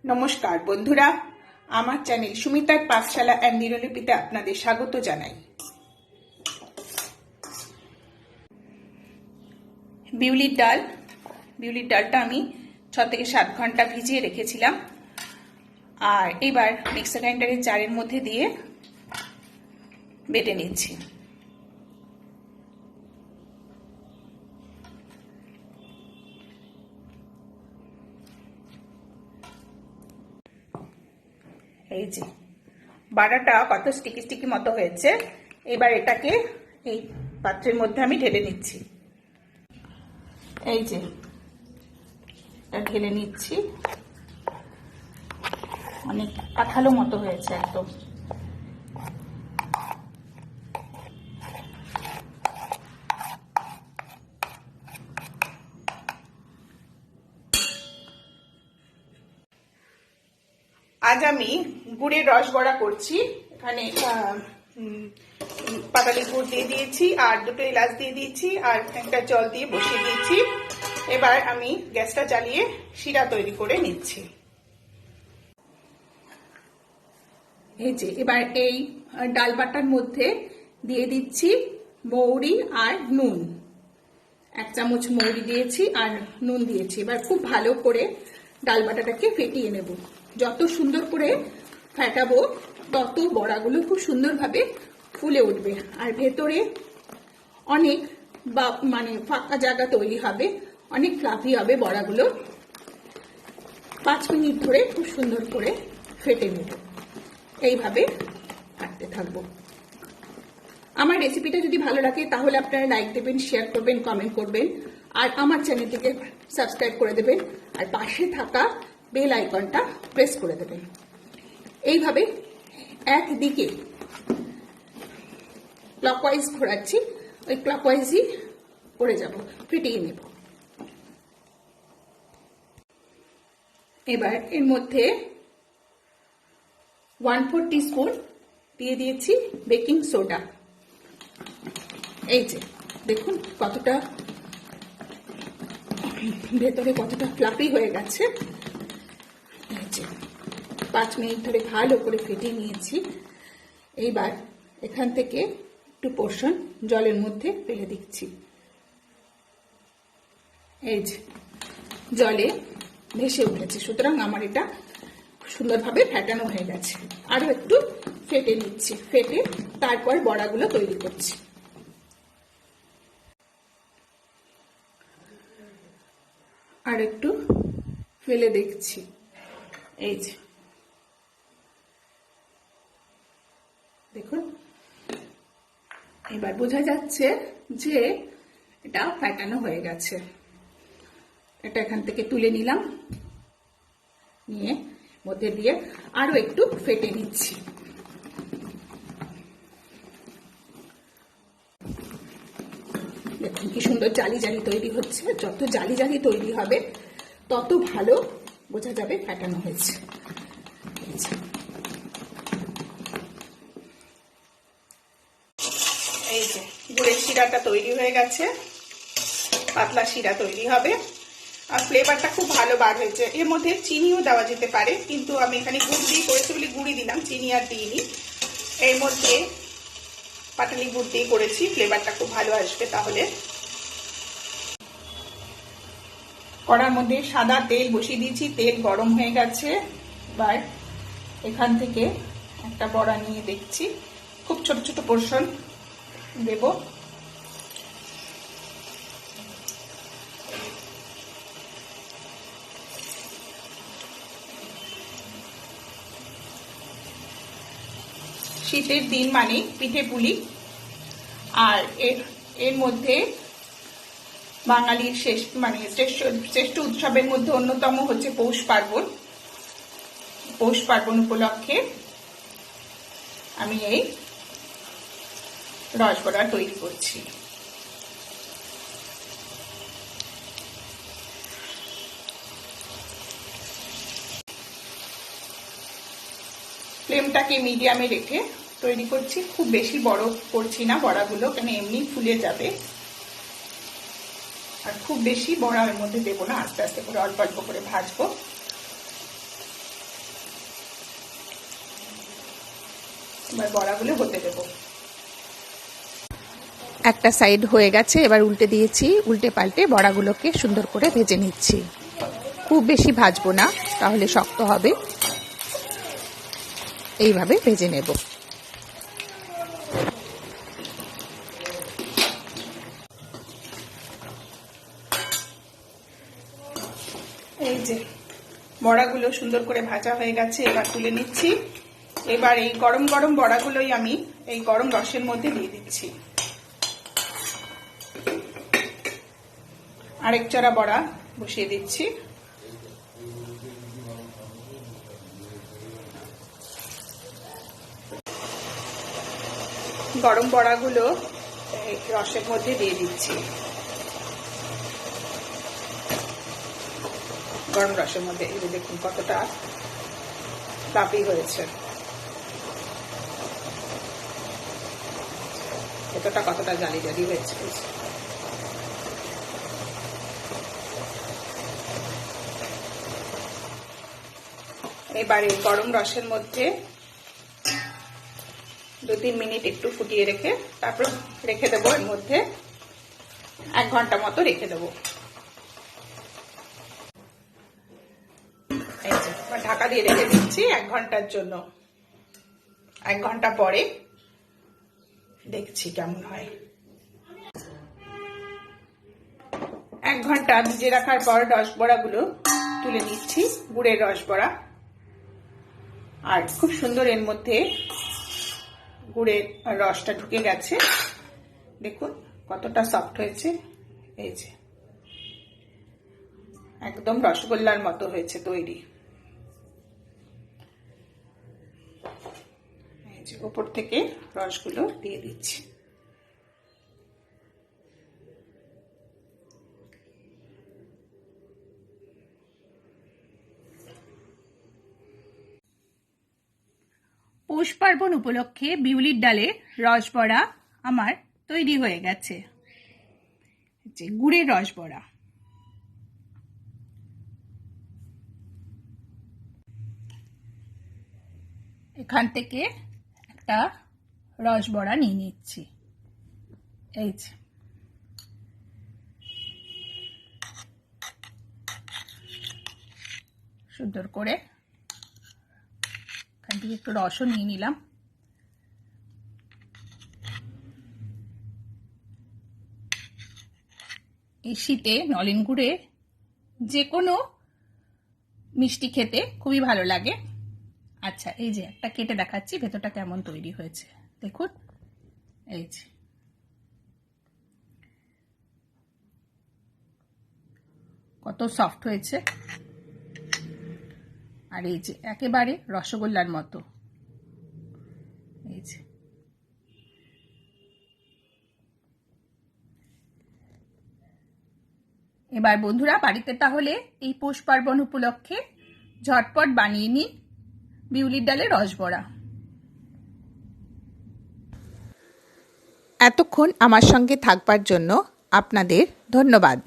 নমস্কার বন্ধুরা, আমার চ্যানেল সুমিতার পাঠশালা অ্যান্ড নিরলিপিতে আপনাদের স্বাগত জানাই। বিউলির ডালটা আমি 6 থেকে 7 ঘন্টা ভিজিয়ে রেখেছিলাম। আর এবার মিক্সার গ্রাইন্ডারের জারের মধ্যে দিয়ে বেটে নিচ্ছি। এই যে বাটাটা কত স্টিকি স্টিকি মতো হয়েছে। এবার এটাকে এই পাত্রের মধ্যে আমি ঢেলে নিচ্ছি। এই যে এটা ঢেলে নিচ্ছি। অনেক আঠালো মতো হয়েছে একদম। আজ আমি গুড়ের রস বড়া করছি। এখানে পাটালি গুড় দিয়ে দিয়েছি আর 2টো এলাচ দিয়ে দিয়েছি আর একটা জল দিয়ে বসিয়ে দিয়েছি। এবার আমি গ্যাসটা জ্বালিয়ে শিরা তৈরি করে নিচ্ছি। এই যে এবার এই ডাল বাটার মধ্যে দিয়ে দিচ্ছি মৌরি আর নুন। 1 চামচ মৌরি দিয়েছি আর নুন দিয়েছি। এবার খুব ভালো করে ডাল বাটাটাকে ফেটিয়ে নেব। যত সুন্দর করে ফেটাবো তত বড়াগুলো খুব সুন্দরভাবে ফুলে উঠবে আর ভেতরে অনেক ফাঁকা জায়গা তৈরি হবে, অনেক ফ্লাফি হবে বড়াগুলো। 5 মিনিট ধরে খুব সুন্দর করে ফেটে নেব। এইভাবে ফাটতে থাকবো। আমার রেসিপিটা যদি ভালো লাগে তাহলে আপনারা লাইক দেবেন, শেয়ার করবেন, কমেন্ট করবেন আর আমার চ্যানেলটিকে সাবস্ক্রাইব করে দেবেন আর পাশে থাকা বেল আইকনটা প্রেস করে দেবেন। এইভাবে একদিকে ক্লকওয়াইজ ঘোরাচ্ছি, ওই ক্লকওয়াইজই করে যাব, ফেটিয়ে নেব। এবার এর মধ্যে 1/4 টিস্পুন দিয়ে দিয়েছি বেকিং সোডা। এই যে দেখুন কতটা ভেতরে কতটা ফ্লাফি হয়ে গেছে। 5 মিনিট ধরে ভালো করে ফেটিয়ে নিয়েছি। এইবার এখান থেকে একটু পোর্শন জলের মধ্যে ফেলে দিচ্ছি। এই যে জলে ভেসে উঠেছে, সুতরাং আমার এটা সুন্দরভাবে ফেটানো হয়ে গেছে। আরো একটু ফেটে নিচ্ছি, ফেটে তারপর বড়াগুলো তৈরি করছি। আর একটু ফেলে দেখছি। এই যে দেখুন, এবার বোঝা যাচ্ছে যে এটা ফেটানো হয়ে গেছে। এটা এখান থেকে তুলে নিলাম, নিয়ে মধ্যে দিয়ে আরো একটু ফেটে নিচ্ছি। দেখুন কি সুন্দর জালি জালি তৈরি হচ্ছে। যত জালি জালি তৈরি হবে তত ভালো বোঝা যাবে ফেটানো হয়েছে। এই যে গুড়ের শিরাটা তৈরি হয়ে গেছে, পাতলা শিরা তৈরি হবে আর ফ্লেভারটা খুব ভালো বার হয়েছে। এর মধ্যে চিনিও দেওয়া যেতে পারে, কিন্তু আমি এখানে গুড় দিয়ে করেছি বলে গুড়ই দিলাম, চিনি আর দিইনি। এর মধ্যে পাটালি গুড় দিয়ে করেছি, ফ্লেভারটা খুব ভালো আসবে। তাহলে কড়ার মধ্যে সাদা তেল বসিয়ে দিয়েছি, তেল গরম হয়ে গেছে। এবার এখান থেকে একটা বড়া নিয়ে দেখছি, খুব ছোট ছোট পোর্শন দেব। শীতের দিন মানে পিঠে পুলি, আর এর মধ্যে বাঙালির শ্রেষ্ঠ উৎসবের মধ্যে অন্যতম হচ্ছে পৌষ পার্বণ। পৌষ পার্বণ উপলক্ষে আমি এই রসবড়া তৈরি করছি। ফ্লেমটাকে মিডিয়ামে রেখে তৈরি করছি। খুব বেশি বড় করছি না বড়াগুলো, কেন এমনি ফুলে যাবে। আর খুব বেশি বড়া এর মধ্যে দেবো না, আস্তে আস্তে করে অল্প অল্প করে ভাজবো। এবার বড়াগুলো হতে দেবো। একটা সাইড হয়ে গেছে, এবার উল্টে দিয়েছি। উল্টে পাল্টে বড়াগুলোকে সুন্দর করে ভেজে নিচ্ছি। খুব বেশি ভাজবো না, তাহলে শক্ত হবে। এইভাবে ভেজে নেব। এই যে বড়াগুলো সুন্দর করে ভাজা হয়ে গেছে, এবার তুলে নিচ্ছি। এবার এই গরম গরম বড়াগুলোই আমি এই গরম রসের মধ্যে দিয়ে দিচ্ছি। আরেক চড়া বড়া বসিয়ে দিচ্ছি। গরম বড়াগুলো এই রসের মধ্যে দিয়ে দিচ্ছি। গরম রসের মধ্যে এই দেখুন কতটা ফ্লাফি হয়েছে, কতটা জালি জালি হয়েছে। এবারে গরম রসের মধ্যে 2-3 মিনিট একটু ফুটিয়ে রেখে তারপর রেখে দেবো। এর মধ্যে 1 ঘন্টা মতো রেখে দেবো। ঢাকা দিয়ে রেখে দিচ্ছি 1 ঘন্টার জন্য। 1 ঘন্টা পরে দেখছি কেমন হয়। 1 ঘন্টা ভিজে রাখার পর রসবড়াগুলো তুলে নিচ্ছি। গুড়ের রসবড়া, আর খুব সুন্দর এর মধ্যে গুড়ের রসটা ঢুকে গেছে। দেখুন কতটা সফট হয়েছে। এই যে একদম রসগোল্লার মতো হয়েছে তৈরি। এই যে উপর থেকে রসগুলো দিয়ে দিচ্ছি। পৌষ পার্বণ উপলক্ষে বিউলির ডালের রসবড়া আমার তৈরি হয়ে গেছে। গুড়ের রসবড়া। এখান থেকে একটা রসবড়া নিয়ে নিচ্ছি। এই যে সুন্দর করে এখান থেকে একটু রসও নিয়ে নিলাম। এই শীতে নলেন গুড়ে যে কোনো মিষ্টি খেতে খুবই ভালো লাগে। আচ্ছা, এই যে একটা কেটে দেখাচ্ছি ভেতরটা কেমন তৈরি হয়েছে। দেখুন এই যে কত সফট হয়েছে, আর এই যে একেবারে রসগোল্লার মতো। এই যে এবার বন্ধুরা বাড়িতে তাহলে এই পৌষ পার্বণ উপলক্ষে ঝটপট বানিয়ে নিন বিউলির ডালের রসবড়া। এতক্ষণ আমার সঙ্গে থাকবার জন্য আপনাদের ধন্যবাদ।